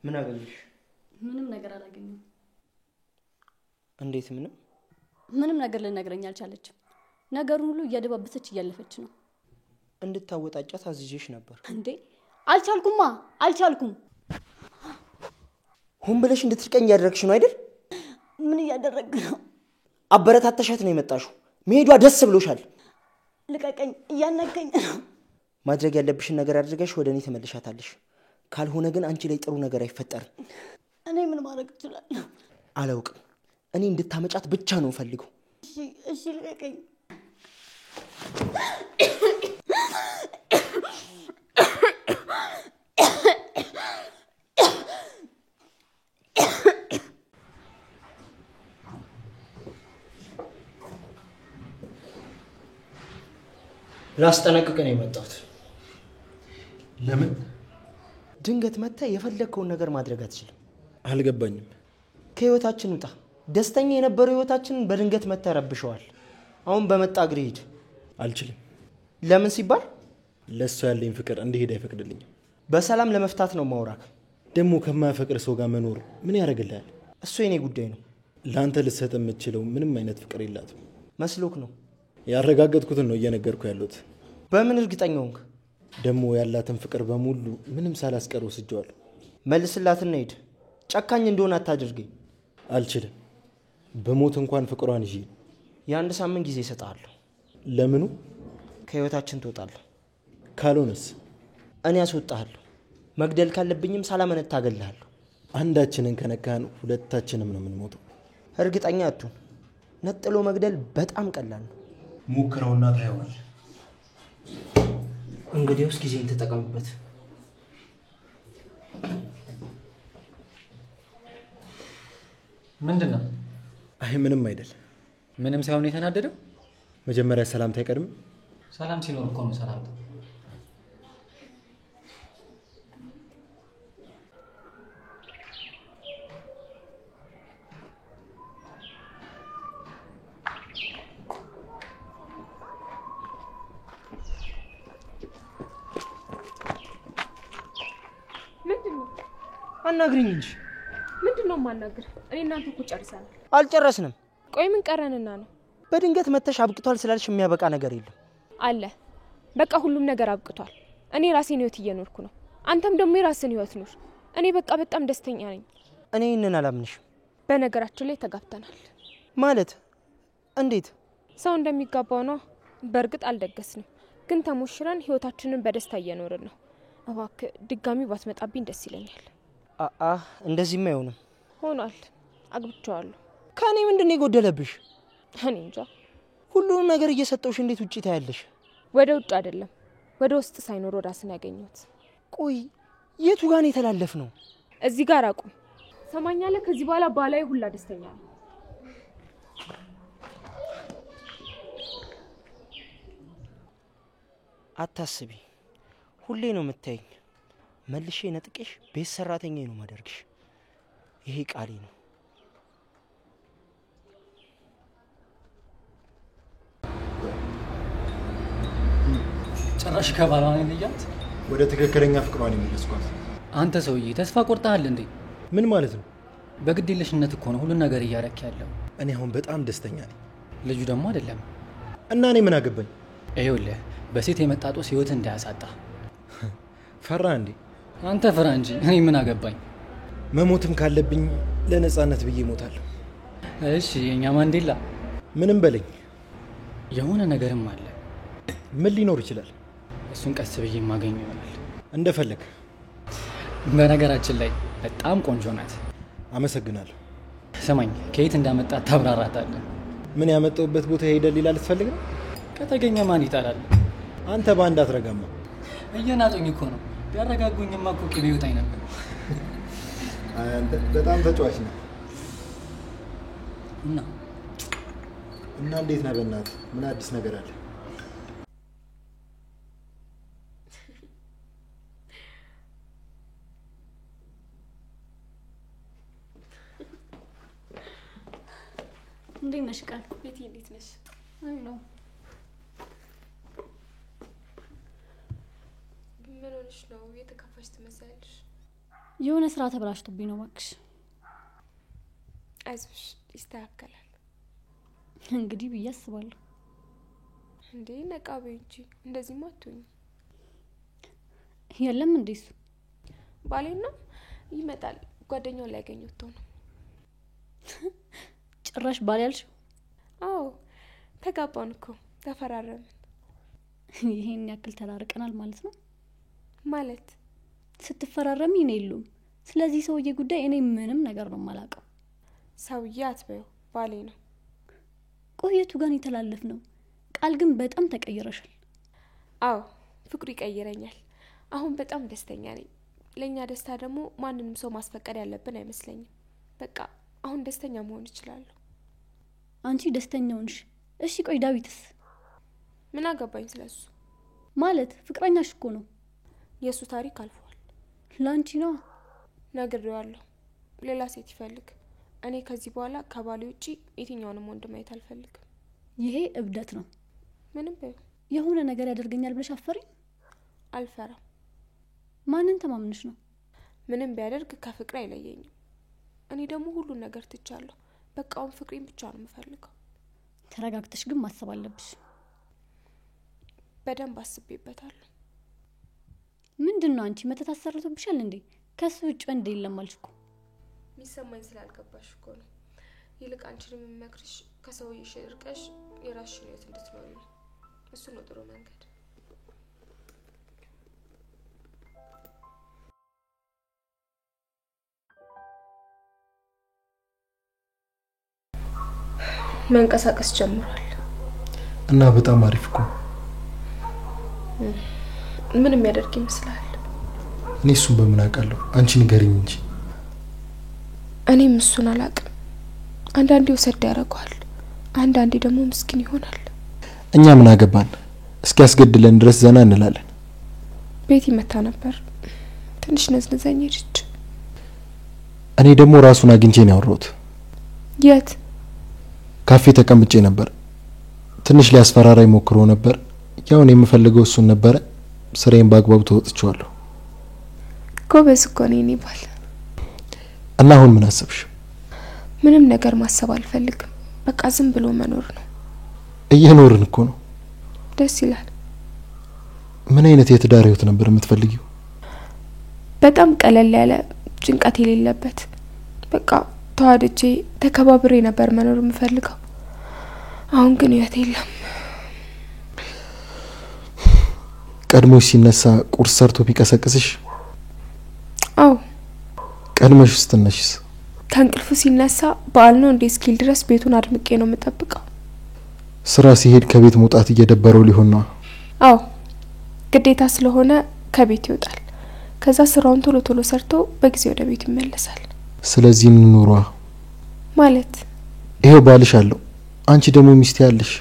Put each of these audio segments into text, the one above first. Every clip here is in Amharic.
ምን አገኘሽ? ምንም ነገር አላገኘም። እንዴት ምንም ነገር ልነግረኝ አልቻለችም። ነገሩን ሁሉ እያደባበሰች እያለፈች ነው። እንድታወጣጫት አዝዤሽ ነበር። እንዴ አልቻልኩም። ሆን ብለሽ እንድትርቀኝ ያደረግሽ ነው አይደል? ምን እያደረግ ነው? አበረታተሻት ነው የመጣሽው። መሄዷ ደስ ብሎሻል። ልቀቀኝ፣ እያነከኝ ነው። ማድረግ ያለብሽን ነገር አድርገሽ ወደ እኔ ተመልሻታለሽ። ካልሆነ ግን አንቺ ላይ ጥሩ ነገር አይፈጠርም። እኔ ምን ማድረግ እችላለሁ? አላውቅም። እኔ እንድታመጫት ብቻ ነው ፈልገው። እሺ ልቀቀኝ። ላስጠነቅቅ ነው የመጣሁት። ለምን? ድንገት መጥተህ የፈለግከውን ነገር ማድረግ አትችልም። አልገባኝም። ከህይወታችን ውጣ። ደስተኛ የነበረው ህይወታችንን በድንገት መጥተህ ረብሸዋል። አሁን በመጣ እግር ሂድ። አልችልም። ለምን ሲባል ለእሷ ያለኝ ፍቅር እንዲሄድ አይፈቅድልኝም። በሰላም ለመፍታት ነው ማውራክ። ደግሞ ከማያፈቅር ሰው ጋር መኖር ምን ያደርግልሃል? እሱ የኔ ጉዳይ ነው። ለአንተ ልሰጥ የምትችለው ምንም አይነት ፍቅር የላትም። መስሎክ ነው? ያረጋገጥኩትን ነው እየነገርኩ ያለሁት። በምን እርግጠኛ ሆንክ? ደግሞ ያላትን ፍቅር በሙሉ ምንም ሳላስቀር ወስጄዋለሁ። መልስላትና ሂድ። ጨካኝ እንደሆነ አታድርገኝ። አልችልም። በሞት እንኳን ፍቅሯን ይዤ የአንድ ሳምንት ጊዜ እሰጥሃለሁ። ለምኑ? ከህይወታችን ትወጣለህ። ካልሆነስ? እኔ አስወጣሃለሁ። መግደል ካለብኝም ሳላመነታ እገልሃለሁ። አንዳችንን ከነካን ሁለታችንም ነው የምንሞተው። እርግጠኛ አትሁን። ነጥሎ መግደል በጣም ቀላል ነው። ሞክረውና ታየዋል። እንግዲያውስ ጊዜን ተጠቀምበት። ምንድነው? አይ ምንም አይደል። ምንም ሳይሆን የተናደደው። መጀመሪያ ሰላምታ አይቀድም? ሰላም ሲኖር እኮ ነው ሰላምታ። አናግሪኝ እንጂ። ምንድነው ማናገር? እኔ እናንተ እኮ ጨርሰናል። አልጨረስንም። ቆይ ምን ቀረንና ነው? በድንገት መተሽ አብቅቷል ስላልሽ የሚያበቃ ነገር የለም። አለ። በቃ ሁሉም ነገር አብቅቷል። እኔ ራሴን ህይወት እየኖርኩ ነው። አንተም ደግሞ የራስን ህይወት ኑር። እኔ በቃ በጣም ደስተኛ ነኝ። እኔ ይህንን አላምንሽም። በነገራችን ላይ ተጋብተናል። ማለት እንዴት? ሰው እንደሚጋባው ነው። በእርግጥ አልደገስንም፣ ግን ተሞሽረን ህይወታችንን በደስታ እየኖርን ነው። እባክህ ድጋሚ ባትመጣብኝ ደስ ይለኛል። እንደዚህማ አይሆንም። ሆኗል። አግብቼዋለሁ። ከኔ ምንድነው የጎደለብሽ? እኔ እንጃ። ሁሉንም ነገር እየሰጠውሽ እንዴት ውጪ ታያለሽ? ወደ ውጭ አይደለም ወደ ውስጥ ሳይኖር ራስን ያገኘሁት። ቆይ የቱ ጋር ነው የተላለፍነው? እዚህ ጋር አቁም። ሰማኛለህ? ከዚህ በኋላ ባላይ ሁላ ደስተኛ ነው። አታስቢ። ሁሌ ነው የምታይኝ። መልሼ ነጥቄሽ ቤት ሰራተኛዬ ነው ማደርግሽ። ይሄ ቃሌ ነው። ጭራሽ ከባሏ ነው ልያት። ወደ ትክክለኛ ፍቅሯን የመለስኳት። አንተ ሰውዬ ተስፋ ቆርጠሃል እንዴ? ምን ማለት ነው? በግዴለሽነት እኮ ነው ሁሉን ነገር እያረክ ያለው። እኔ አሁን በጣም ደስተኛ ነኝ። ልጁ ደግሞ አይደለም። እና እኔ ምን አገባኝ? ይኸውልህ በሴት የመጣጦስ ህይወት እንዳያሳጣ። ፈራ እንዴ? አንተ ፍራ እንጂ እኔ ምን አገባኝ? መሞትም ካለብኝ ለነጻነት ብዬ እሞታለሁ። እሺ የኛ ማንዴላ። ምንም በለኝ። የሆነ ነገርም አለ። ምን ሊኖር ይችላል? እሱን ቀስ ብዬ የማገኘው ይሆናል። እንደፈለግ። በነገራችን ላይ በጣም ቆንጆ ናት። አመሰግናለሁ። ስማኝ፣ ከየት እንዳመጣት ታብራራታለህ። ምን ያመጣውበት ቦታ ሄደ ሌላ ልትፈልግ ነው? ከተገኘ ማን ይጠራል? አንተ ባንድ አትረጋማ። እየናጡኝ እኮ ነው። ቢያረጋጉኝማ እኮ ቅቤ ይወጣኝ ነበር። አንተ በጣም ተጫዋች ነህ። እና እንዴት ነህ? በእናትህ ምን አዲስ ነገር አለ? እንዴት ነሽ? ቃል ቤቲ እንዴት ነሽ? አይ ነው። ምን ሆነሽ ነው? የተከፋሽ ትመስያለሽ። የሆነ ስራ ተበላሽቶብኝ ነው እባክሽ። አይዞሽ ይስተካከላል። እንግዲህ ብዬ አስባለሁ። እንዴ ነቃቤ እንጂ እንደዚህማ አትሁኝ። የለም እንዴ እሱ ባሌና ይመጣል ጓደኛውን ላይ ያገኘው ነው። ጭራሽ ባል ያልሽ? አዎ ተጋባን እኮ ተፈራረምን። ይሄን ያክል ተራርቀናል ማለት ነው? ማለት ስትፈራረሚ እኔ የሉም። ስለዚህ ሰውዬ ጉዳይ እኔ ምንም ነገር ነው የማላውቀው። ሰውዬ አትበይው ባሌ ነው። ቆየቱ ጋር የተላለፍ ነው። ቃል ግን በጣም ተቀይረሻል። አዎ ፍቅሩ ይቀይረኛል። አሁን በጣም ደስተኛ ነኝ። ለኛ ደስታ ደግሞ ማንንም ሰው ማስፈቀድ ያለብን አይመስለኝም። በቃ አሁን ደስተኛ መሆን እችላለሁ። አንቺ ደስተኛ ሆንሽ? እሺ ቆይ ዳዊትስ? ምን አገባኝ ስለሱ? ማለት ፍቅረኛሽ እኮ ነው። የሱ ታሪክ አልፏል። ላንቺ ነው ነግሬዋለሁ። ሌላ ሴት ይፈልግ። እኔ ከዚህ በኋላ ከባሌ ውጪ የትኛውንም ወንድ ማየት አልፈልግም። ይሄ እብደት ነው። ምንም በይ የሆነ ነገር ያደርገኛል ብለሽ አፈሪ? አልፈራም። ማንን ተማምነሽ ነው? ምንም ቢያደርግ ከፍቅር አይለየኝም። እኔ ደግሞ ሁሉን ነገር ትቻለሁ። በቃውን ፍቅሬን ብቻ ነው የምፈልገው። ተረጋግተሽ ግን ማሰብ አለብሽ። በደንብ አስቤበታለሁ። ምንድነው አንቺ መተታሰርቶብሻል እንዴ? ከሱ ውጭ ወንድ የለም አልሽ እኮ። የሚሰማኝ ስላልገባሽ እኮ ነው። ይልቅ አንቺንም የምመክርሽ ከሰውዬሽ እርቀሽ የራስሽን ህይወት እንድትኖሪ ነው። እሱ ነው ጥሩ መንገድ። መንቀሳቀስ ጀምሯል እና በጣም አሪፍ እኮ። ምን የሚያደርግ ይመስላል? እኔ እሱን በምን አውቃለሁ? አንቺ ንገሪኝ እንጂ። እኔም እሱን አላውቅም። አንዳንዴ ወሰድ ያደርገዋል፣ አንዳንዴ ደግሞ ምስኪን ይሆናል። እኛ ምን አገባን? እስኪ ያስገድለን ድረስ ዘና እንላለን። ቤት ይመታ ነበር፣ ትንሽ ነዝነዛኝ ሄደች። እኔ ደግሞ ራሱን አግኝቼ ነው ያወራሁት። የት? ካፌ ተቀምጬ ነበር። ትንሽ ሊያስፈራራኝ ሞክሮ ነበር። ያው እኔ የምፈልገው እሱን ነበር። ስራዬን በአግባቡ ተወጥቻለሁ። ጎበዝ እኮ ነኝ እኔ ባል። እና አሁን ምን አሰብሽ? ምንም ነገር ማሰብ አልፈልግም። በቃ ዝም ብሎ መኖር ነው። እየኖርን እኮ ነው። ደስ ይላል። ምን አይነት የትዳር ህይወት ነበር የምትፈልጊው? በጣም ቀለል ያለ ጭንቀት የሌለበት። በቃ ተዋድጄ ተከባብሬ ነበር መኖር የምፈልገው። አሁን ግን ህይወት የለም። ቀድሞሽ ሲነሳ ቁርስ ሰርቶ ቢቀሰቅስሽ? አዎ። ቀድመሽ ስትነሽስ? ከእንቅልፉ ሲነሳ በዓል ነው እንዴ እስኪል ድረስ ቤቱን አድምቄ ነው የምጠብቀው። ስራ ሲሄድ ከቤት መውጣት እየደበረው ሊሆን ነው? አዎ ግዴታ ስለሆነ ከቤት ይወጣል። ከዛ ስራውን ቶሎ ቶሎ ሰርቶ በጊዜ ወደ ቤት ይመለሳል። ስለዚህ እንኑሯ ማለት ይሄው ባልሽ አለው፣ አንቺ ደግሞ ሚስት ያለሽ።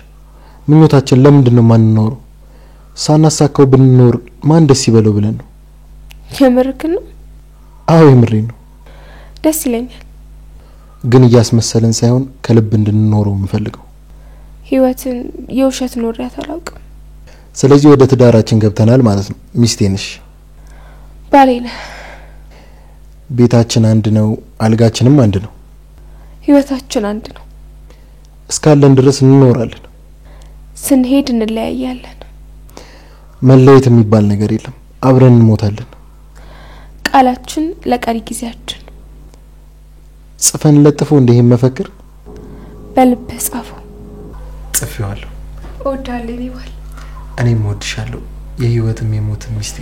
ምኞታችን ለምንድነው ማንኖረው? ሳናሳካው ብንኖር ማን ደስ ይበለው ብለን ነው። የምርክን ነው? አዎ የምሬን ነው። ደስ ይለኛል። ግን እያስመሰለን ሳይሆን ከልብ እንድንኖረው የምፈልገው። ህይወትን የውሸት ኖሪያት አላውቅም። ስለዚህ ወደ ትዳራችን ገብተናል ማለት ነው። ሚስቴ ነሽ፣ ባሌ ነህ። ቤታችን አንድ ነው፣ አልጋችንም አንድ ነው። ህይወታችን አንድ ነው። እስካለን ድረስ እንኖራለን። ስንሄድ እንለያያለን። መለየት የሚባል ነገር የለም። አብረን እንሞታለን። ቃላችን ለቀሪ ጊዜያችን። ጽፈን ለጥፎ እንደዚህ መፈክር በልብህ ጻፈው። ጽፌዋለሁ። እወድሃለሁ ይባል። እኔም እወድሻለሁ፣ የህይወትም የሞትም ሚስቴ።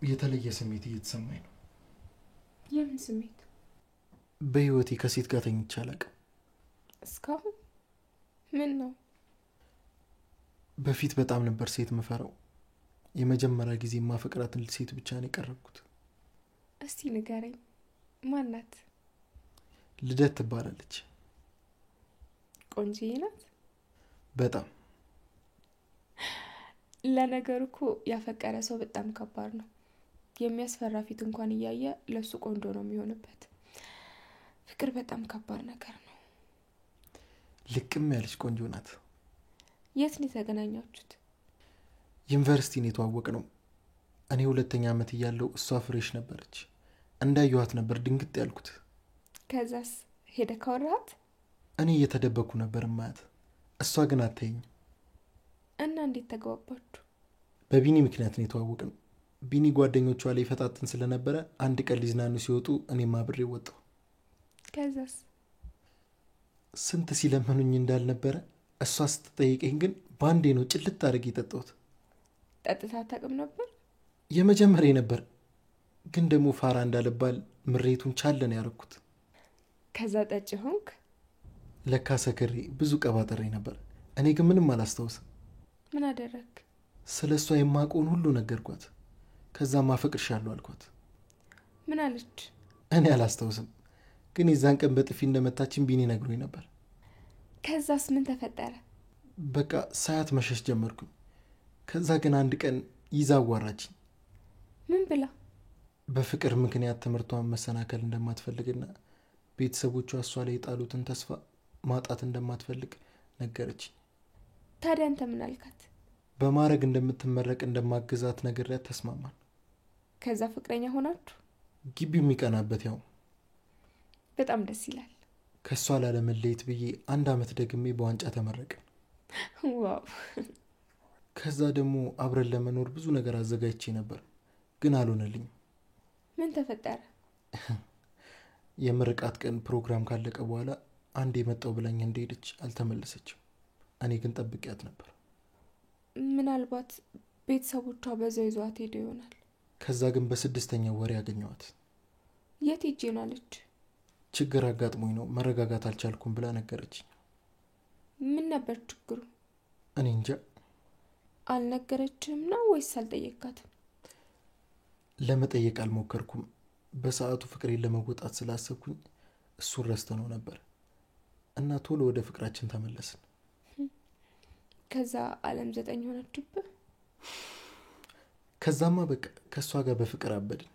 የተለየ ስሜት እየተሰማኝ ነው። የምን ስሜት? በህይወቴ ከሴት ጋር ተኝቼ አላውቅም። እስካሁን? ምን ነው? በፊት በጣም ነበር ሴት ምፈራው። የመጀመሪያ ጊዜ ማፈቅራትን ሴት ብቻ ነው የቀረብኩት። እስቲ ንገረኝ፣ ማናት? ልደት ትባላለች። ቆንጆዬ ናት? በጣም። ለነገሩ እኮ ያፈቀረ ሰው በጣም ከባድ ነው። የሚያስፈራ ፊት እንኳን እያየ ለሱ ቆንጆ ነው የሚሆንበት። ፍቅር በጣም ከባድ ነገር ነው። ልቅም ያለች ቆንጆ ናት። የት ነው የተገናኛችሁት? ዩኒቨርሲቲ ነው የተዋወቅነው። እኔ 2ኛ ዓመት እያለሁ እሷ ፍሬሽ ነበረች። እንዳየኋት ነበር ድንግጥ ያልኩት። ከዛስ ሄደ ካወራሃት? እኔ እየተደበኩ ነበር ማያት፣ እሷ ግን አታየኝ። እና እንዴት ተግባባችሁ? በቢኒ ምክንያት ነው የተዋወቅነው። ቢኒ ጓደኞቿ ላይ ፈታትን ስለነበረ አንድ ቀን ሊዝናኑ ሲወጡ እኔም አብሬ ወጣሁ። ከዛስ? ስንት ሲለመኑኝ እንዳልነበረ እሷ ስትጠይቀኝ ግን ባንዴ ነው ጭልጥ አድርጌ የጠጣሁት። ጠጥታ አታውቅም ነበር? የመጀመሪያ ነበር፣ ግን ደግሞ ፋራ እንዳልባል ምሬቱን ቻለን ያደረኩት። ከዛ ጠጭ ሆንክ? ለካ ሰክሬ ብዙ ቀባጥሬ ነበር። እኔ ግን ምንም አላስታውስም። ምን አደረግ? ስለ እሷ የማውቀውን ሁሉ ነገርኳት። ከዛ ማፈቅርሻለሁ አልኳት። ምን አለች? እኔ አላስታውስም፣ ግን የዛን ቀን በጥፊ እንደመታችን ቢኒ ነግሮኝ ነበር። ከዛስ ምን ተፈጠረ? በቃ ሳያት መሸሽ ጀመርኩኝ። ከዛ ግን አንድ ቀን ይዛ አዋራችኝ። ምን ብላ? በፍቅር ምክንያት ትምህርቷን መሰናከል እንደማትፈልግና ቤተሰቦቿ እሷ ላይ የጣሉትን ተስፋ ማጣት እንደማትፈልግ ነገረችኝ። ታዲያ አንተ ምን አልካት? በማድረግ እንደምትመረቅ እንደማግዛት ነግሬያት ተስማማን። ከዛ ፍቅረኛ ሆናችሁ? ግቢው የሚቀናበት ያው። በጣም ደስ ይላል። ከሷ ላለመለየት ብዬ 1 ዓመት ደግሜ በዋንጫ ተመረቅን። ዋው! ከዛ ደግሞ አብረን ለመኖር ብዙ ነገር አዘጋጅቼ ነበር፣ ግን አልሆነልኝም። ምን ተፈጠረ? የምርቃት ቀን ፕሮግራም ካለቀ በኋላ አንድ የመጣው ብላኝ እንደሄደች አልተመለሰችም። እኔ ግን ጠብቂያት ነበር። ምናልባት ቤተሰቦቿ በዛው ይዟት ሄደ ይሆናል። ከዛ ግን በ6ኛው ወር ያገኘዋት። የት ሄጄ ነው አለች? ችግር አጋጥሞኝ ነው መረጋጋት አልቻልኩም ብላ ነገረችኝ። ምን ነበር ችግሩ? እኔ እንጃ። አልነገረችም ነው ወይስ አልጠየካትም? ለመጠየቅ አልሞከርኩም። በሰዓቱ ፍቅሬን ለመወጣት ስላሰብኩኝ እሱን ረስተነው ነበር እና ቶሎ ወደ ፍቅራችን ተመለስን። ከዛ ዓለም 9 ሆነችብህ? ከዛማ በቃ ከሷ ጋር በፍቅር አበድን።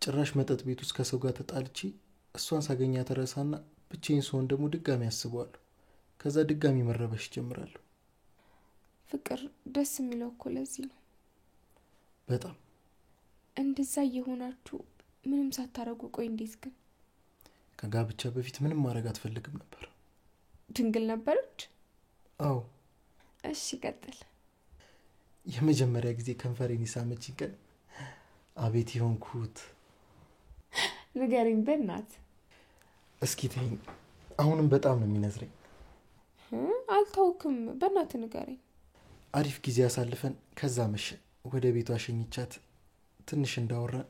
ጭራሽ መጠጥ ቤት ውስጥ ከሰው ጋር ተጣልቼ እሷን ሳገኛ ተረሳና ብቻዬን ስሆን ደግሞ ድጋሚ አስበዋለሁ። ከዛ ድጋሚ መረበሽ ጀምራለሁ። ፍቅር ደስ የሚለው እኮ ለዚህ ነው። በጣም እንደዛ እየሆናችሁ ምንም ሳታረጉ ቆይ እንዴት ግን? ከጋብቻ በፊት ምንም ማድረግ አትፈልግም ነበር። ድንግል ነበረች? አዎ። እሺ ቀጥል። የመጀመሪያ ጊዜ ከንፈሬን ሳመችኝ ቀን አቤት የሆንኩት። ንገሪኝ በእናት። እስኪ ተይኝ፣ አሁንም በጣም ነው የሚነዝረኝ። አልታውክም፣ በእናት ንገሪኝ። አሪፍ ጊዜ አሳልፈን ከዛ መሸ። ወደ ቤቷ ሸኝቻት ትንሽ እንዳወራን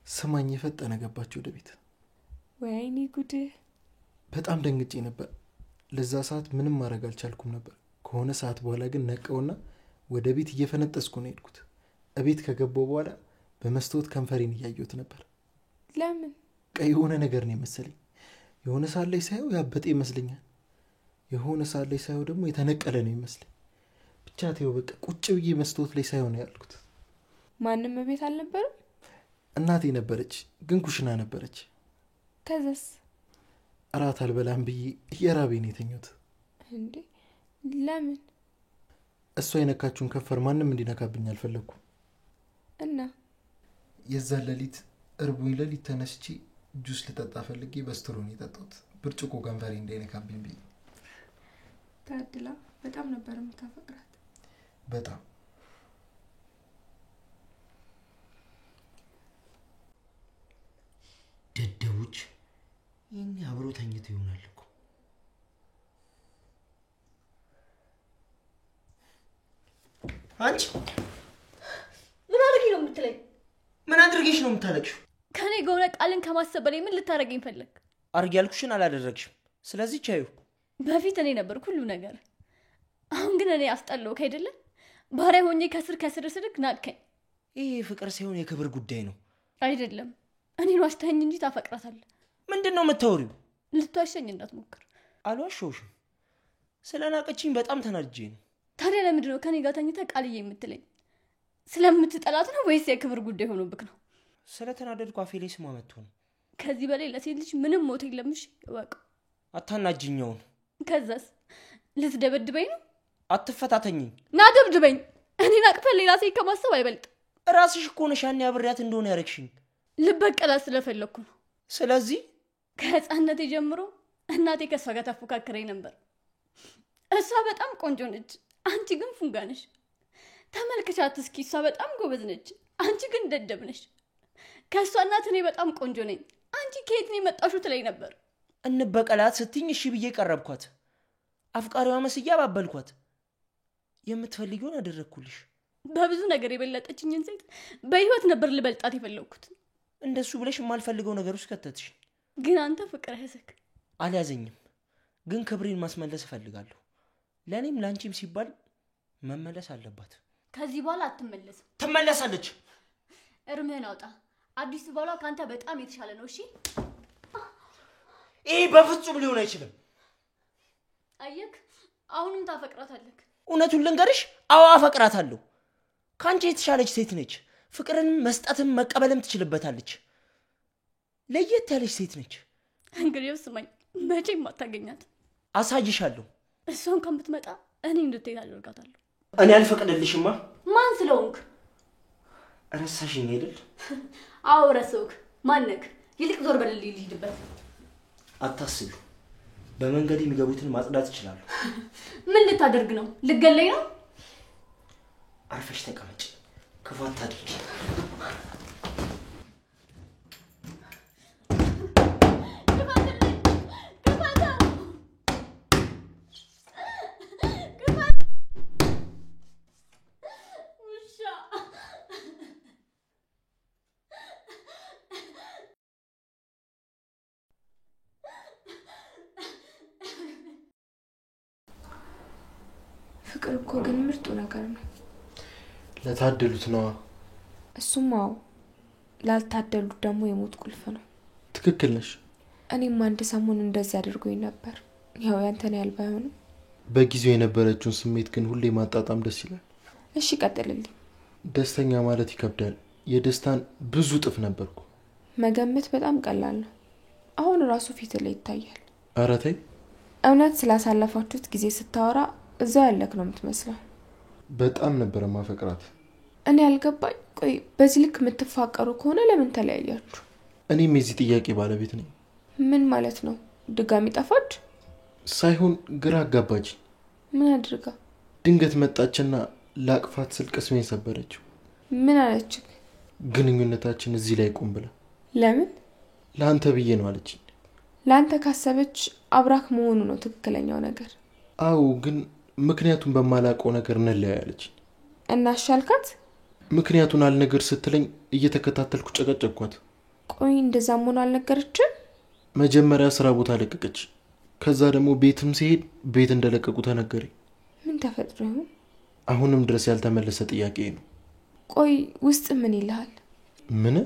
ስማኝ የፈጠነ ገባች ወደ ቤት። ወይኔ ጉድህ! በጣም ደንግጬ ነበር። ለዛ ሰዓት ምንም ማድረግ አልቻልኩም ነበር። ከሆነ ሰዓት በኋላ ግን ነቀውና ወደ ቤት እየፈነጠስኩ ነው የሄድኩት። እቤት ከገባው በኋላ በመስታወት ከንፈሬን እያየሁት ነበር። ለምን? የሆነ ነገር ነው የመሰለኝ። የሆነ ሰዓት ላይ ሳየው ያበጠ ይመስለኛል። የሆነ ሰዓት ላይ ሳየው ደግሞ የተነቀለ ነው ይመስለኝ። ብቻ ተይው በቃ ቁጭ ብዬ መስታወት ላይ ሳየው ነው ያልኩት። ማንም ቤት አልነበረም? እናቴ ነበረች፣ ግን ኩሽና ነበረች። ከዛስ? እራት አልበላም ብዬ እየራበኝ ነው የተኛሁት። እንዴ ለምን? እሷ የነካችውን ከንፈር ማንም እንዲነካብኝ አልፈለኩም። እና የዛን ሌሊት እርቦኝ ሌሊት ተነስቼ ጁስ ልጠጣ ፈልጌ በስትሮ ነው የጠጣሁት፣ ብርጭቆ ከንፈሬ እንዳይነካብኝ ብዬ። ታድላ። በጣም ነበር የምታፈቅራት። በጣም። ደደቦች ይህን አብሮ ተኝቶ ይሆናል እኮ። አንቺ ምን አድርጊ ነው የምትለኝ? ምን አድርገሽ ነው የምታለቅሽው? ከኔ ጋር ቃልን ከማሰብ በላይ ምን ልታረገኝ ፈለግ? አርግ ያልኩሽን አላደረግሽም። ስለዚህ ቻዩ። በፊት እኔ ነበርኩ ሁሉ ነገር። አሁን ግን እኔ አስጠላሁክ አይደለ? ባሪያ ሆኜ ከስር ስርክ ናቅከኝ። ይሄ ፍቅር ሳይሆን የክብር ጉዳይ ነው። አይደለም። እኔን ዋሽተኸኝ እንጂ ታፈቅራታለህ። ምንድነው የምታወሪው? ልትዋሸኝ እንዳትሞክር። አልዋሸሁሽም። ስለናቀችኝ በጣም ተናድጄ ነው። ታዲያ ለምንድን ነው ከኔ ጋር ተኝተህ ቃልዬ የምትለኝ? ስለምትጠላት ነው ወይስ የክብር ጉዳይ ሆኖብክ ነው? ስለተናደድኩ አፌ ላይ ስሟ መጥቶ ነው። ከዚህ በላይ ለሴት ልጅ ምንም ሞት የለምሽ እወቅ። አታናጅኛውን። ከዛስ ልትደበድበኝ ነው? አትፈታተኝኝ። ና ደብድበኝ። እኔን አቅፈህ ሌላ ሴት ከማሰብ አይበልጥ። ራስሽ እኮ ነሽ ያኔ አብሬያት እንደሆነ ያረግሽኝ። ልበቀላት ስለፈለኩ ነው። ስለዚህ ከህፃንነቴ ጀምሮ እናቴ ከሷ ጋር ታፎካክረኝ ነበር። እሷ በጣም ቆንጆ ነች፣ አንቺ ግን ፉንጋ ነሽ። ተመልከቻት እስኪ፣ እሷ በጣም ጎበዝ ነች፣ አንቺ ግን ደደብ ነሽ። ከሷ እናት እኔ በጣም ቆንጆ ነኝ፣ አንቺ ከየት ነው የመጣሽው ትለኝ ነበር። እንበቀላት ስትኝ እሺ ብዬ ቀረብኳት። አፍቃሪዋ መስዬ አባበልኳት። የምትፈልጊውን አደረግኩልሽ። በብዙ ነገር የበለጠችኝን ሴት በህይወት ነበር ልበልጣት የፈለኩት። እንደሱ ብለሽ የማልፈልገው ነገር ውስጥ ከተትሽ። ግን አንተ ፍቅር ያዘክ። አልያዘኝም፣ ግን ክብሬን ማስመለስ እፈልጋለሁ። ለእኔም ለአንቺም ሲባል መመለስ አለባት። ከዚህ በኋላ አትመለስም። ትመለሳለች። እርምህን አውጣ። አዲስ ባሏ ካንተ በጣም የተሻለ ነው። እሺ ይሄ በፍጹም ሊሆን አይችልም። አየክ፣ አሁንም ታፈቅራታለህ። እውነቱን ልንገርሽ፣ አዎ አፈቅራታለሁ። ካንቺ የተሻለች ሴት ነች። ፍቅርን መስጠትም መቀበልም ትችልበታለች። ለየት ያለች ሴት ነች። እንግዲህ ስማኝ፣ መቼም አታገኛት። አሳይሻለሁ። እሷን ከምትመጣ እኔ እንድትሄድ አደርጋታለሁ። እኔ አልፈቅድልሽማ። ማን ስለሆንክ? ረሳሽኝ አይደል? አዎ ረሳሁክ። ማነክ? ይልቅ ዞር በልልኝ ልሂድበት። አታስቢ፣ በመንገድ የሚገቡትን ማጽዳት ይችላል። ምን ልታደርግ ነው? ልገለኝ ነው? አርፈሽ ተቀመጭ። ክፉ አታድርጊ። ፍቅር እኮ ግን ምርጡ ነገር ነው። ለታደሉት ነው። እሱማው ላልታደሉት ደግሞ የሞት ቁልፍ ነው። ትክክል ነሽ። እኔም አንድ ሰሞን እንደዚህ አድርጎኝ ነበር። ያው ያንተን ያህል ባይሆንም በጊዜው የነበረችውን ስሜት ግን ሁሌ ማጣጣም ደስ ይላል። እሺ ቀጥልልኝ። ደስተኛ ማለት ይከብዳል። የደስታን ብዙ ጥፍ ነበርኩ። መገመት በጣም ቀላል ነው። አሁን ራሱ ፊት ላይ ይታያል። ኧረ ተይ። እውነት ስላሳለፋችሁት ጊዜ ስታወራ እዛው ያለክ ነው የምትመስለው። በጣም ነበር ማፈቅራት። እኔ ያልገባኝ፣ ቆይ በዚህ ልክ የምትፋቀሩ ከሆነ ለምን ተለያያችሁ? እኔም የዚህ ጥያቄ ባለቤት ነኝ። ምን ማለት ነው? ድጋሚ ጠፋች? ሳይሆን ግራ አጋባች። ምን አድርጋ? ድንገት መጣችና ላቅፋት ስል ቅስሜን ሰበረችው። ምን አለችክ? ግንኙነታችን እዚህ ላይ ቆም ብላ። ለምን? ለአንተ ብዬ ነው አለችኝ። ለአንተ ካሰበች አብራክ መሆኑ ነው ትክክለኛው ነገር። አዎ፣ ግን ምክንያቱን በማላውቀው ነገር እንለያያለች። እና አሻልካት? ምክንያቱን አልነገር ስትለኝ እየተከታተልኩ ጨቀጨቅኳት። ቆይ እንደዛ መሆኑ አልነገረችም? መጀመሪያ ስራ ቦታ ለቀቀች። ከዛ ደግሞ ቤትም ሲሄድ ቤት እንደለቀቁ ተነገረኝ። ምን ተፈጥሮ ይሆን? አሁንም ድረስ ያልተመለሰ ጥያቄ ነው። ቆይ ውስጥ ምን ይልሃል? ምን?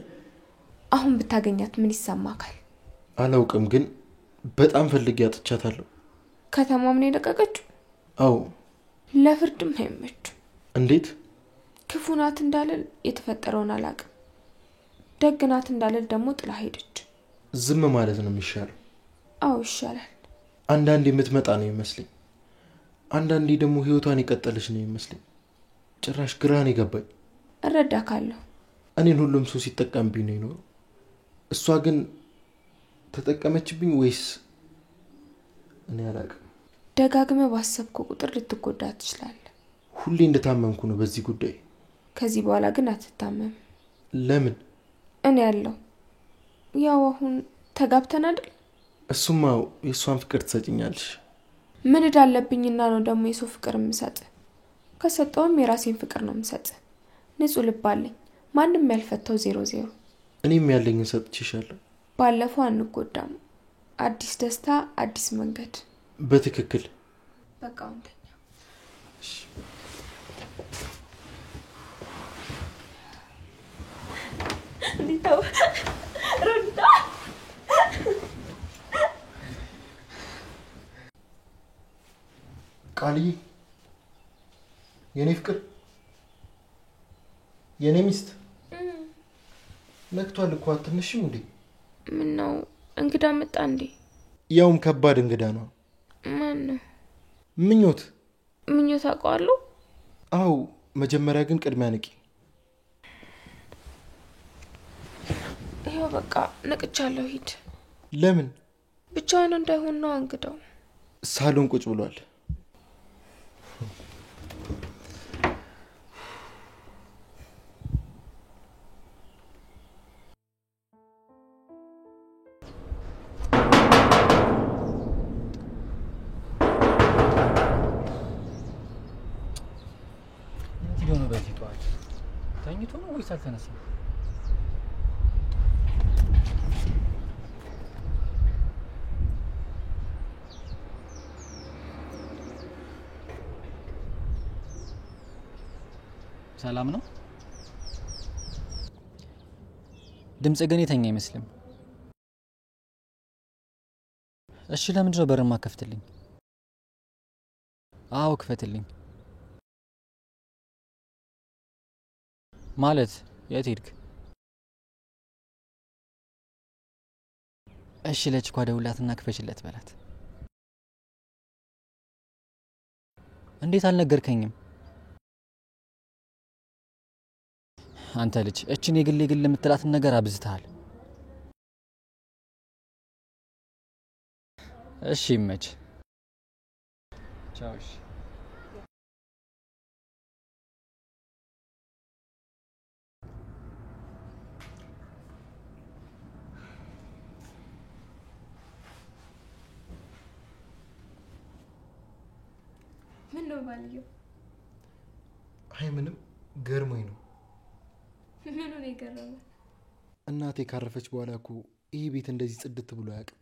አሁን ብታገኛት ምን ይሰማካል? አላውቅም፣ ግን በጣም ፈልጌ አጥቻታለሁ። ከተማም ነው የለቀቀችው? አዎ። ለፍርድም አይመችም። እንዴት? ክፉ ናት እንዳልል የተፈጠረውን አላውቅም። ደግ ናት እንዳልል ደግሞ ጥላ ሄደች። ዝም ማለት ነው የሚሻለው። አዎ ይሻላል። አንዳንዴ የምትመጣ ነው ይመስለኝ፣ አንዳንዴ ደግሞ ህይወቷን የቀጠለች ነው ይመስለኝ። ጭራሽ ግራን ይገባኝ። እረዳካለሁ። እኔን ሁሉም ሰው ሲጠቀምብኝ ነው ይኖረው። እሷ ግን ተጠቀመችብኝ ወይስ? እኔ አላውቅም። ደጋግመህ ባሰብከው ቁጥር ልትጎዳ ትችላለህ። ሁሌ እንደታመምኩ ነው በዚህ ጉዳይ። ከዚህ በኋላ ግን አትታመም። ለምን? እኔ ያለው ያው አሁን ተጋብተን አይደል? እሱማ የእሷን ፍቅር ትሰጭኛለሽ። ምን እዳለብኝና ነው ደግሞ የሰው ፍቅር የምሰጥ? ከሰጠውም የራሴን ፍቅር ነው የምሰጥ። ንጹህ ልብ አለኝ። ማንም ያልፈታው 0-0። እኔም ያለኝን ሰጥቼሻለሁ። ባለፈው አንጎዳም። አዲስ ደስታ አዲስ መንገድ። በትክክል በቃ አንተኛ እንዴታው ሮዳ ቃልዬ የኔ ፍቅር የኔ ሚስት ነክቷል እኮ አትነሽም እንዴ? ምን ነው እንግዳ መጣ እንዴ? ያውም ከባድ እንግዳ ነው። ማን ነው? ምኞት አውቀዋለሁ። አው መጀመሪያ ግን ቅድሚያ ንቂ። ይኸው በቃ ነቅቻለሁ። ሂድ። ለምን? ብቻውን እንዳይሆን ነው እንግዳው። ሳሎን ቁጭ ብሏል። ተኝቶ ነው ወይስ አልተነሳም? ሰላም ነው? ድምጽ ግን የተኛ አይመስልም። እሺ ለምንድን ነው በርማ ከፍትልኝ? አዎ ክፈትልኝ። ማለት የት ሄድክ? እሺ ለችኳ ደውላትና ክፈችለት በላት። እንዴት አልነገርከኝም? አንተ ልጅ እቺን የግል የምትላትን ነገር አብዝተሃል። እሺ ይመች። ቻው። ምን ነው ባልየው? አይ ምንም ገርሞኝ ነው። ምን ነው የገረመው? እናቴ ካረፈች በኋላ እኮ ይሄ ቤት እንደዚህ ጽድት ብሎ አያውቅም።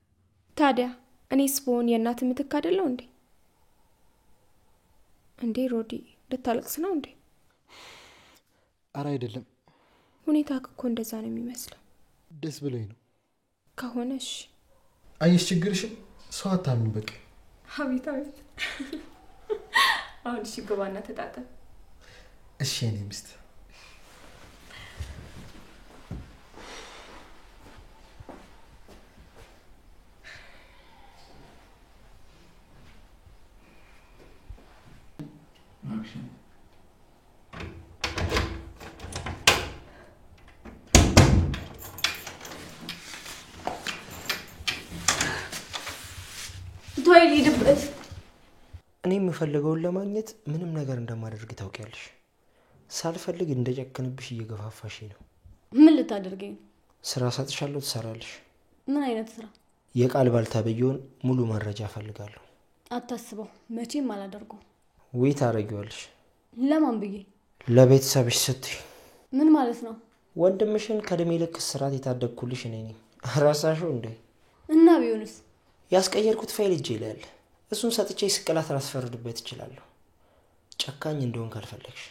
ታዲያ እኔስ ብሆን የእናት ምትክ አይደለው እንዴ? እንዴ ሮዲ ልታለቅስ ነው እንዴ? አረ አይደለም። ሁኔታ እኮ እንደዛ ነው የሚመስለው። ደስ ብሎኝ ነው። ከሆነሽ አይስ ችግርሽም ሰው አታምን በቃ። አቤት አሁን እሺ ግባና ተጣጣ። እሺ የኔ ሚስት። ቶይሊ ድብስ እኔ የምፈልገውን ለማግኘት ምንም ነገር እንደማደርግ ታውቂያለሽ። ሳልፈልግ እንደጨከንብሽ እየገፋፋሽ ነው። ምን ልታደርገኝ? ስራ ሰጥሻለሁ ትሰራለሽ። ምን አይነት ስራ? የቃል ባልታበየውን ሙሉ መረጃ ፈልጋለሁ። አታስበው፣ መቼም አላደርገው። ወይ ታረጊዋለሽ። ለማን ብዬ? ለቤተሰብሽ ስትይ። ምን ማለት ነው? ወንድምሽን ከእድሜ ልክ እስራት የታደግኩልሽ እኔ ነኝ። ረሳሽው እንዴ? እና ቢሆንስ? ያስቀየርኩት ፋይል እጄ ላይ አለ። እሱን ሰጥቼ ስቅላት ላስፈርድበት እችላለሁ። ጨካኝ እንደሆን ካልፈለግሽ።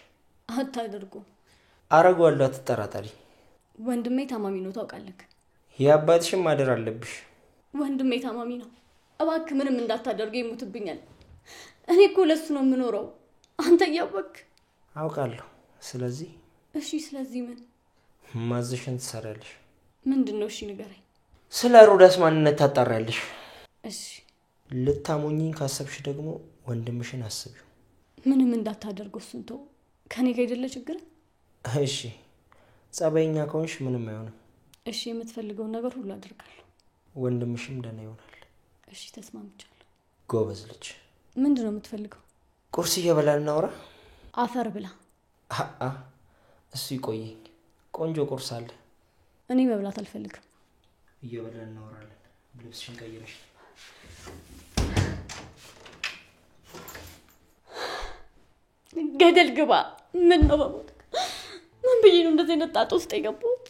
አታደርጉ። አረጋለሁ፣ አትጠራጠሪ። ወንድሜ ታማሚ ነው ታውቃለህ። የአባትሽም ማደር አለብሽ። ወንድሜ ታማሚ ነው። እባክህ ምንም እንዳታደርገው ይሙትብኛል። እኔ እኮ ለሱ ነው የምኖረው። አንተ ያወቅ አውቃለሁ። ስለዚህ እሺ፣ ስለዚህ ምን ማዝሽን ትሰራለሽ? ምንድነው? እሺ ንገረኝ። ስለ ሮዳስ ማንነት ታጣሪያለሽ። እሺ፣ ልታሞኝኝ ካሰብሽ ደግሞ ወንድምሽን አስቢው። ምንም እንዳታደርገው እሱን ተው። ከኔ ጋር አይደለ ችግር? እሺ፣ ጸባይኛ ከሆንሽ ምንም አይሆንም። እሺ፣ የምትፈልገውን ነገር ሁሉ አደርጋለሁ። ወንድምሽም ደህና ይሆናል። እሺ፣ ተስማምቻለሁ። ጎበዝ ልጅ። ምንድነው የምትፈልገው? ቁርስ እየበላን እናውራ። አፈር ብላ። እሱ ይቆየኝ። ቆንጆ ቁርስ አለ። እኔ መብላት አልፈልግም። እየበላን እናወራለን። ልብስሽን ቀይረሽ። ገደል ግባ። ምን ነው በሞት ምን ብዬ ነው እንደዚህ አይነት ጣጣ ውስጥ የገባሁት?